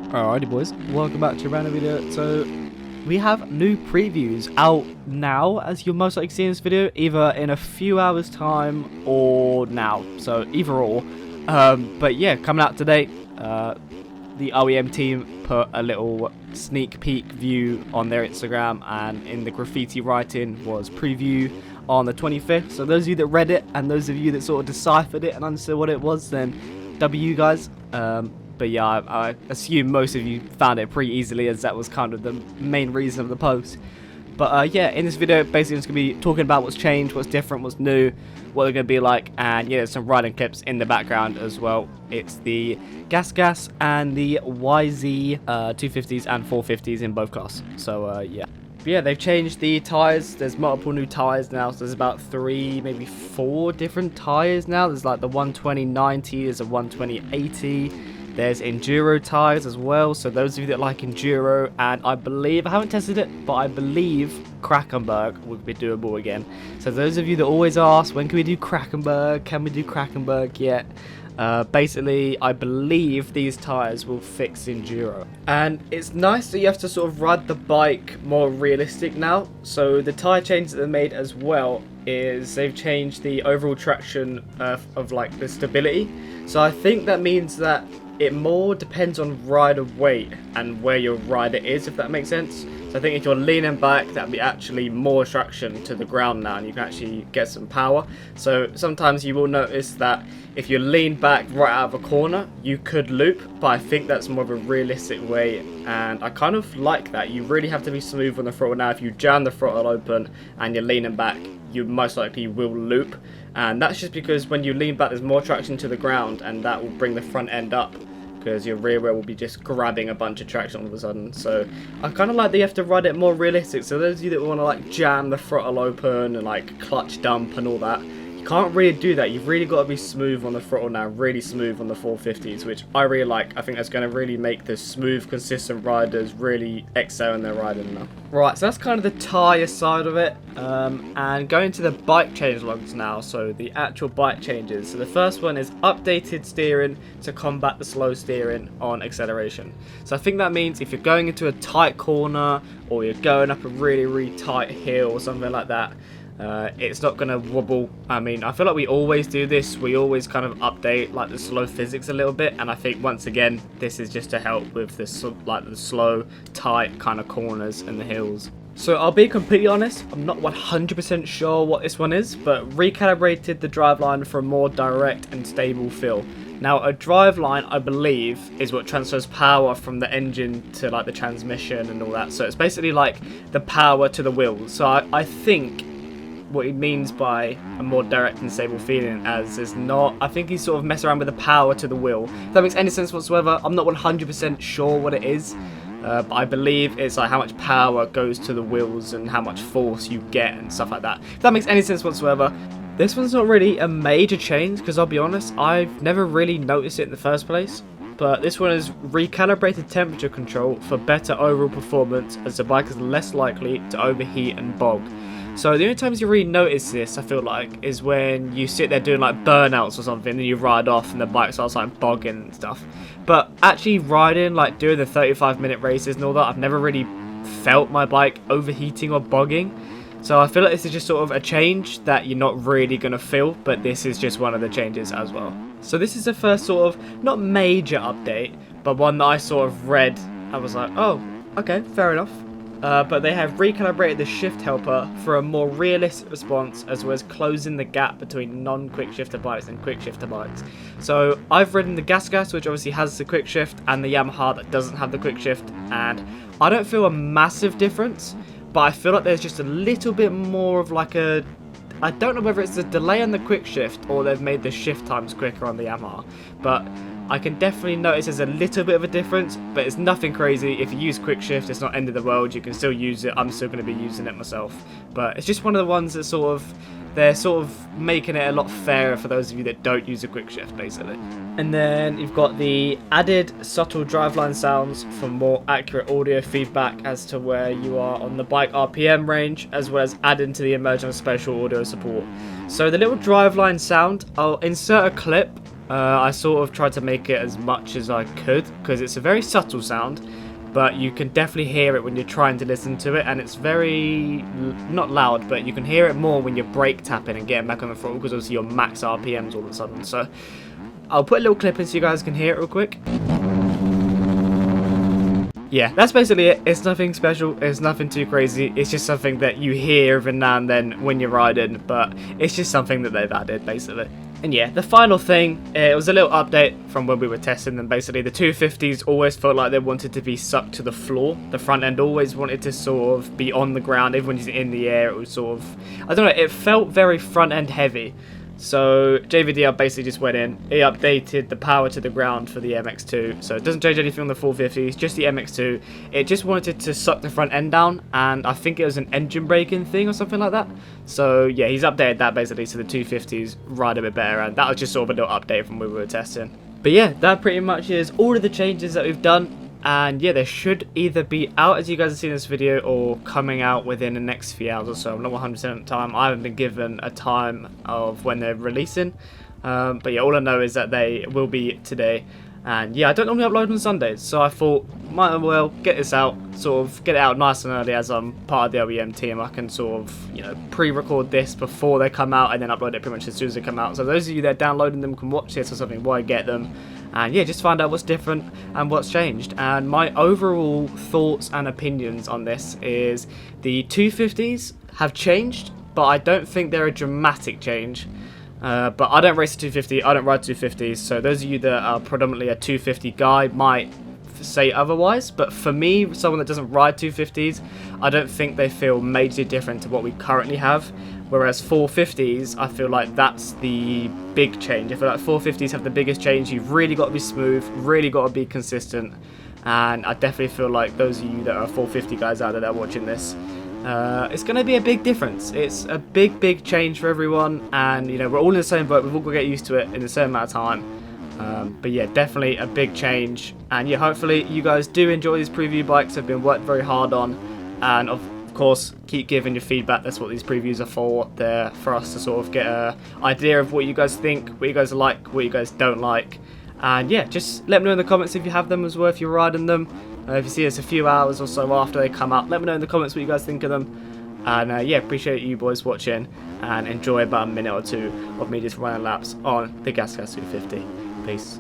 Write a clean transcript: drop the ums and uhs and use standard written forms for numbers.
Alrighty boys, welcome back to a random video. So we have new previews out now, as you'll most likely see in this video, either in a few hours time or now, so either or. But yeah, coming out today, the OEM team put a little sneak peek view on their Instagram, and in the graffiti writing was preview on the 25th. So those of you that read it and those of you that sort of deciphered it and understood what it was, then W guys. But yeah, I assume most of you found it pretty easily, as that was kind of the main reason of the post. But yeah, in this video, basically I'm just going to be talking about what's changed, what's different, what's new, what they're going to be like, and yeah, there's some riding clips in the background as well. It's the Gas and the YZ 250s and 450s in both cars. So yeah. But yeah, they've changed the tyres. There's multiple new tyres now, so there's about 3, maybe 4 different tyres now. There's like the 120/90, there's a 120/80. There's enduro tyres as well, so those of you that like enduro, and I believe, I haven't tested it, but I believe Krackenberg would be doable again. So those of you that always ask, when can we do Krackenberg? Can we do Krackenberg yet? Basically, I believe these tyres will fix enduro. And it's nice that you have to sort of ride the bike more realistic now. So the tyre changes that they made as well is they've changed the overall traction of like the stability. So I think that means that it more depends on rider weight and where your rider is, if that makes sense. So I think if you're leaning back, that'd be actually more traction to the ground now, and you can actually get some power. So sometimes you will notice that if you lean back right out of a corner, you could loop, but I think that's more of a realistic way, and I kind of like that. You really have to be smooth on the throttle now. If you jam the throttle open and you're leaning back, you most likely will loop, and that's just because when you lean back, there's more traction to the ground, and that will bring the front end up, because your rear wheel will be just grabbing a bunch of traction all of a sudden. So I kind of like that you have to ride it more realistic. So those of you that want to like jam the throttle open and like clutch dump and all that, you can't really do that. You've really got to be smooth on the throttle now, really smooth on the 450s, which I really like. I think that's going to really make the smooth, consistent riders really excel in their riding now. Right, so that's kind of the tyre side of it. And going to the bike change logs now, so the actual bike changes. So the first one is updated steering to combat the slow steering on acceleration. So I think that means if you're going into a tight corner or you're going up a really tight hill or something like that, it's not going to wobble. I mean, I feel like we always do this. We always kind of update like the slow physics a little bit, and I think once again this is just to help with this like the slow, tight kind of corners and the hills. So I'll be completely honest, I'm not 100% sure what this one is, but recalibrated the driveline for a more direct and stable feel. Now, a driveline, I believe, is what transfers power from the engine to like the transmission and all that. So it's basically like the power to the wheels. So I think what he means by a more direct and stable feeling as is not, I think he's sort of messing around with the power to the wheel. If that makes any sense whatsoever, I'm not 100% sure what it is. But I believe it's like how much power goes to the wheels and how much force you get and stuff like that. If that makes any sense whatsoever. This one's not really a major change, because I'll be honest, I've never really noticed it in the first place. But this one is recalibrated temperature control for better overall performance, as the bike is less likely to overheat and bog. So the only times you really notice this, I feel like, is when you sit there doing like burnouts or something and you ride off and the bike starts like bogging and stuff. But actually riding, like doing the 35-minute races and all that, I've never really felt my bike overheating or bogging. So I feel like this is just sort of a change that you're not really going to feel, but this is just one of the changes as well. So this is the first sort of, not major update, but one that I sort of read. I was like, oh, okay, fair enough. But they have recalibrated the shift helper for a more realistic response, as well as closing the gap between non-quick shifter bikes and quick shifter bikes. So I've ridden the Gas, which obviously has the quick shift, and the Yamaha that doesn't have the quick shift, and I don't feel a massive difference, but I feel like there's just a little bit more of like a, I don't know whether it's a delay on the quick shift or they've made the shift times quicker on the Yamaha, but I can definitely notice there's a little bit of a difference, but it's nothing crazy. If you use quick shift, it's not end of the world. You can still use it. I'm still going to be using it myself, but it's just one of the ones that sort of, they're sort of making it a lot fairer for those of you that don't use a quick shift, basically. And then you've got the added subtle driveline sounds for more accurate audio feedback as to where you are on the bike RPM range, as well as adding to the emergent spatial audio support. So the little driveline sound, I'll insert a clip I sort of tried to make it as much as I could because it's a very subtle sound, but you can definitely hear it when you're trying to listen to it, and it's very, not loud, but you can hear it more when you're brake tapping and getting back on the throttle because obviously you're max RPMs all of a sudden. So I'll put a little clip in so you guys can hear it real quick. Yeah, that's basically it. It's nothing special, it's nothing too crazy, it's just something that you hear every now and then when you're riding, but it's just something that they've added basically. And yeah, the final thing, it was a little update from when we were testing them. Basically, the 250s always felt like they wanted to be sucked to the floor. The front end always wanted to sort of be on the ground. Even when it's in the air, it was sort of, I don't know, it felt very front end heavy. So JVDR basically just went in, he updated the power to the ground for the MX2, so it doesn't change anything on the 450s, just the MX2. It just wanted to suck the front end down, and I think it was an engine braking thing or something like that. So yeah, he's updated that basically so the 250s ride a bit better, and that was just sort of a little update from when we were testing. But yeah, that pretty much is all of the changes that we've done. And yeah, they should either be out as you guys have seen this video or coming out within the next few hours or so. I'm not 100% of the time. I haven't been given a time of when they're releasing. But yeah, all I know is that they will be today. And yeah, I don't normally upload on Sundays, so I thought might as well get this out, sort of get it out nice and early as I'm part of the OEM team. I can sort of, you know, pre-record this before they come out and then upload it pretty much as soon as they come out. So those of you that are downloading them can watch this or something while I get them. And yeah, just find out what's different and what's changed. And my overall thoughts and opinions on this is the 250s have changed, but I don't think they're a dramatic change. But I don't race a 250, I don't ride 250s, so those of you that are predominantly a 250 guy might say otherwise, but for me, someone that doesn't ride 250s, I don't think they feel majorly different to what we currently have, whereas 450s, I feel like that's the big change. I feel like 450s have the biggest change. You've really got to be smooth, really got to be consistent, and I definitely feel like those of you that are 450 guys out there that are watching this, it's going to be a big difference. It's a big change for everyone, and you know, we're all in the same boat. We've all got to get used to it in the same amount of time. But yeah, definitely a big change, and yeah, hopefully you guys do enjoy these preview bikes. They've been worked very hard on, and of course keep giving your feedback. That's what these previews are for. They're for us to sort of get an idea of what you guys think, what you guys like, what you guys don't like, and yeah, just let me know in the comments if you have them as well, if you're riding them. If you see us a few hours or so after they come out, let me know in the comments what you guys think of them. And yeah, appreciate you boys watching, and enjoy about a minute or two of me just running laps on the GasGas 250. Peace.